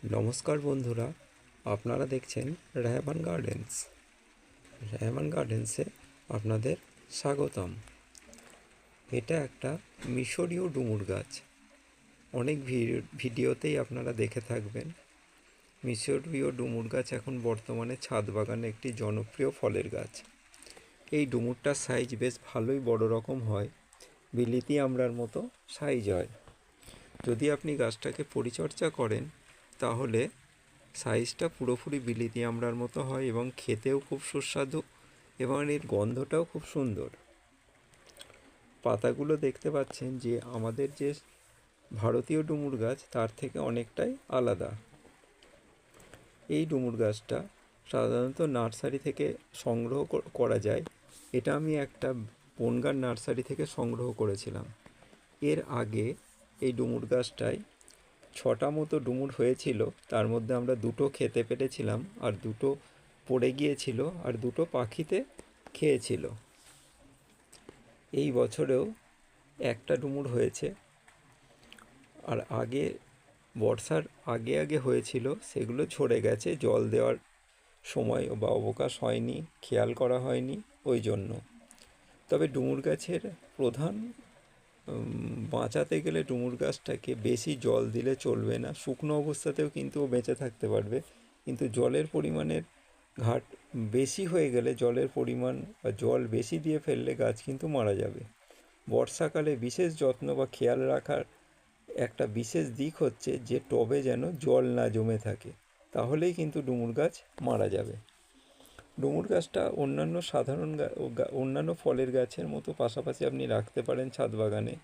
নমস্কার বন্ধুরা, আপনারা দেখছেন রেহমান গার্ডেন্স। রেহমান গার্ডেন্সে আপনাদের স্বাগতম। এটা একটা মিশরীয় ডুমুর গাছ। অনেক ভিডিওতেই আপনারা দেখে থাকবেন। মিশরীয় ডুমুর গাছ এখন বর্তমানে ছাদ বাগানে একটি জনপ্রিয় ফলের গাছ। এই ডুমুরটার সাইজ বেশ ভালোই বড় রকম হয়, বিলিতি আমড়ার মতো সাইজ হয়। যদি আপনি গাছটাকে পরিচর্যা করেন তাহলে সাইজটা পুরোপুরি বিলিতি আমড়ার মতো হয় এবং খেতেও খুব সুস্বাদু এবং এর গন্ধটাও খুব সুন্দর। পাতাগুলো দেখতে পাচ্ছেন যে আমাদের যে ভারতীয় ডুমুর গাছ তার থেকে অনেকটাই আলাদা। এই ডুমুর গাছটা সাধারণত নার্সারি থেকে সংগ্রহ করা যায়। এটা আমি একটা বনগাঁ নার্সারি থেকে সংগ্রহ করেছিলাম। এর আগে এই ডুমুর গাছটায় 6টা মতো ডুমুর হয়েছিল, তার মধ্যে আমরা 2টো খেতে পেরেছিলাম আর 2টো পড়ে গিয়েছিল আর 2টো পাখিতে খেয়েছিল। এই বছরেও একটা ডুমুর হয়েছে, আর আগে বর্ষার আগে হয়েছিল সেগুলো ঝরে গেছে, জল দেওয়ার সময় বা অবকাশ হয়নি, খেয়াল করা হয়নি ওই জন্য। তবে ডুমুর গাছের প্রধান বাঁচাতে গেলে ডুমুর গাছটাকে বেশি জল দিলে চলবে না। শুকনো অবস্থাতেও কিন্তু ও বেঁচে থাকতে পারবে, কিন্তু জলের পরিমাণের ঘাট বেশি হয়ে গেলে, জলের পরিমাণ বা জল বেশি দিয়ে ফেললে গাছ কিন্তু মারা যাবে। বর্ষাকালে বিশেষ যত্ন বা খেয়াল রাখার একটা বিশেষ দিক হচ্ছে যে টবে যেন জল না জমে থাকে, তাহলেই কিন্তু ডুমুর গাছ মারা যাবে। ডুমুর গাছটা অন্যান্য ফলের গাছের মতো পাশাপাশি আপনি রাখতে পারেন ছাদ বাগানে।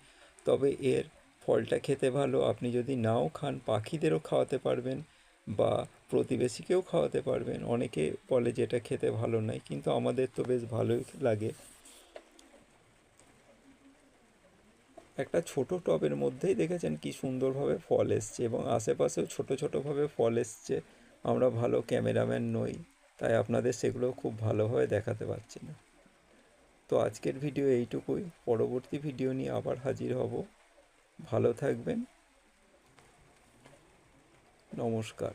তবে এর ফলটা খেতে ভালো, আপনি যদি নাও খান পাখিদেরও খাওয়াতে পারবেন বা প্রতিবেশীকেও খাওয়াতে পারবেন। অনেকে বলে যে এটা খেতে ভালো নয়, কিন্তু আমাদের তো বেশ ভালোই লাগে। একটা ছোট টবের মধ্যেই দেখেছেন কি সুন্দরভাবে ফল এসছে, এবং আশেপাশেও ছোট ছোটোভাবে ফল এসছে। আমরা ভালো ক্যামেরাম্যান নই, তাই আপনাদের সেগুলো খুব ভালোভাবে দেখাতে পারছি না। তো আজকের ভিডিও এইটুকুই। পরবর্তী ভিডিও নিয়ে আবার হাজির হব। ভালো থাকবেন। নমস্কার।